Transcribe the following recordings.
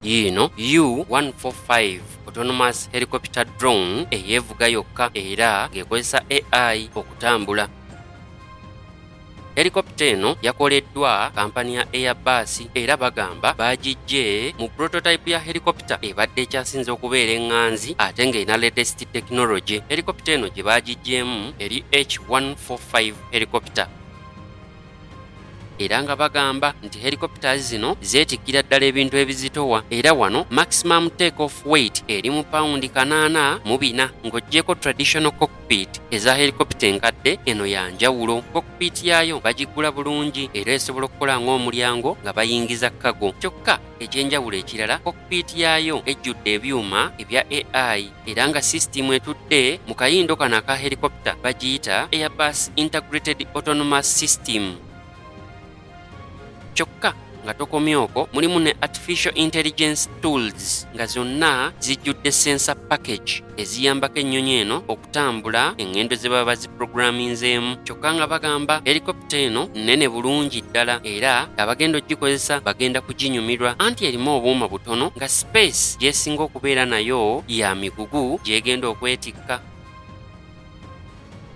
Yino U145 autonomous helicopter drone eyevuga yokka era ng'ekozesa AI okutambula. Helicopter eno yakoleddwa kampani ya Airbus era bagamba bagijje mu prototype ya helicopter ebadde ekyasinze okubeera eŋŋanzi ate ng'erina latest technology. Helicopter eno gye bagijjeemu eri H145 helicopter. Era nga bagamba nti helicopters zino zeetikkira ddala ebintu ebizitowa era wano maximum take off weight eri mu paundi 84 ng'oggyeko traditional cockpit eza helicopter enkadde eno ya njawulo. Cockpit yaayo bagigula bulungi era esobola okukola ng'omulyango nga bayingiza cargo. Kyokka ekyenjawulo ekirala cockpit yaayo ejjudde ebyuma ebya AI era nga system etudde mu kayindo kano aka helicopter bagiyita Airbus Integrated Autonomous System. Kyokka nga tokomyoko mulimu ne artificial intelligence tools nga zonna zijjudde sensor package eziyambako ennyonyi eno okutambula eŋŋendo ze baba baziprogramminzeemu. Kyokka nga bagamba helicopter eno nnene bulungi ddala era abagenda ogikozesa bagenda kuginyumirwa anti erimu obuuma butono nga space gyesinga okubeera nayo ya migugu gyegenda okwetikka.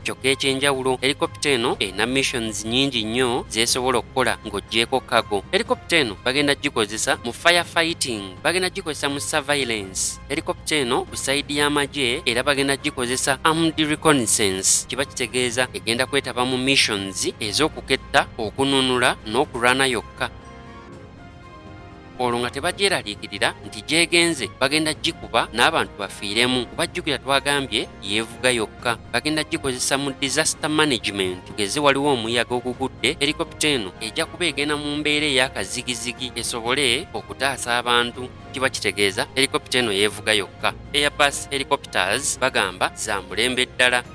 Kyokka ekyenjawulo helicopter eno erina missions nnyingi nnyo zesobola okukola ng'oggyeko cargo. Helicopter eno bagenda gikozesa mu firefighting, bagenda gikozesa mu surveillance. Helicopter eno ku sayidi y'amagye era bagenda gikozesa armed reconnaissance, kiba kitegeeza egenda kwetaba mu missions ez'okuketta, okununula n'okulwana yokka. Olwo nga tebagyeraliikirira nti gyegenze bagenda gikuba n'abantu bafiiremu. Kubajjukira twagambye yeevuga yokka. Bagenda gikozesa mu disaster management. Tugeze waliwo omuyaga ogugudde, helicopter eno ejja kuba egenda mu mbeera ey'akazigizigi esobole okutaasa abantu. Kiba kitegeeza helicopter eno yeevuga yokka. Airbus helicopters bagamba za mulembe ddala.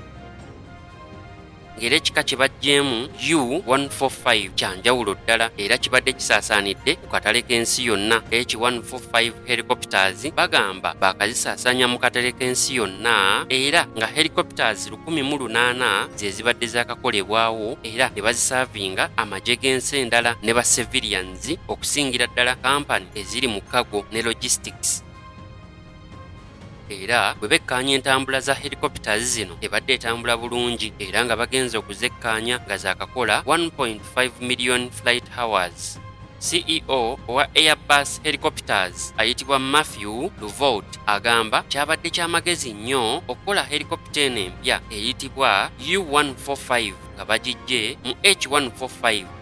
Ng'era ekika kye baggyeemu U145 kya njawulo ddala era kibadde kisaasaanidde ku katale k'ensi yonna. H145 helicopters bagamba baakazisaasaanya mu katale k'ensi yonna era nga helicopters 108 ze zibadde zaakakolebwawo era ne bazisaavinga amagye g'ensi endala ne ba civilians okusingira ddala kampani eziri mu cargo ne logistics. Era bwe bekkaanya entambula za helicopters zino ebadde etambula bulungi era nga bagenze okuzekkaanya nga zaakakola 1.5 million flight hours. CEO owa Airbus Helicopters ayitibwa Matthew Luvolt agamba kyabadde ky'amagezi nnyo okukola helicopter eno empya eyitibwa U145 nga bagijje mu H145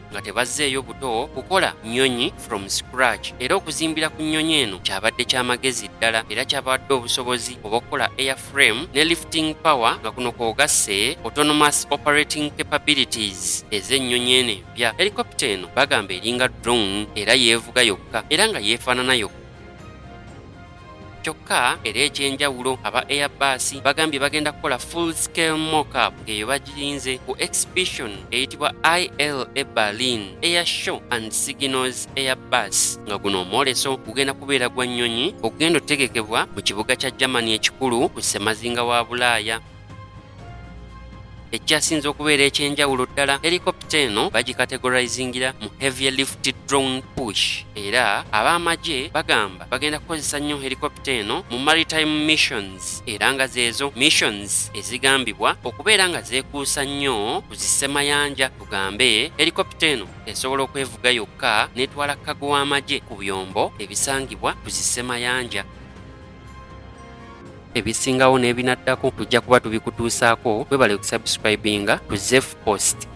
nga tebazzeeyo buto kukola nnyonyi from scratch. Era okuzimbira ku nnyonyi eno kyabadde ky'amagezi ddala era kyabawadde obusobozi obw'okukola airframe ne lifting power nga kuno kw'ogasse autonomous operating capabilities ez'ennyonyi eno empya. Helicopter eno bagamba eringa drone era yeevuga yokka era nga yeefaanana yokka. Kyokka era ekyenjawulo aba Airbus bagambye bagenda kukola full scale mock-up ng'eyo bagirinze ku exhibition eyitibwa IL e Berlin Air Show and Signals Airbus nga guno omwoleso gugenda kubeera gwa nnyonyi okugenda otegekebwa mu kibuga kya Germany ekikulu ku ssemazinga wa Bulaaya. Ekyasinze okubeera ekyenjawulo ddala helicopter eno bagikategorizingira mu heavy lift drone push era ab'amagye bagamba bagenda kukozesa nnyo helicopter eno mu maritime missions era nga zeezo missions ezigambibwa okubeera nga zeekuusa nnyo ku zissemayanja. Tugambe helicopter eno esobola okwevuga yokka n'etwala cargo w'amagye ku byombo ebisangibwa ku zissemayanja. Ebisingawo n'ebinaddako tujja kuba tubikutuusaako. Webale okusubscribinga ku ZEF POST.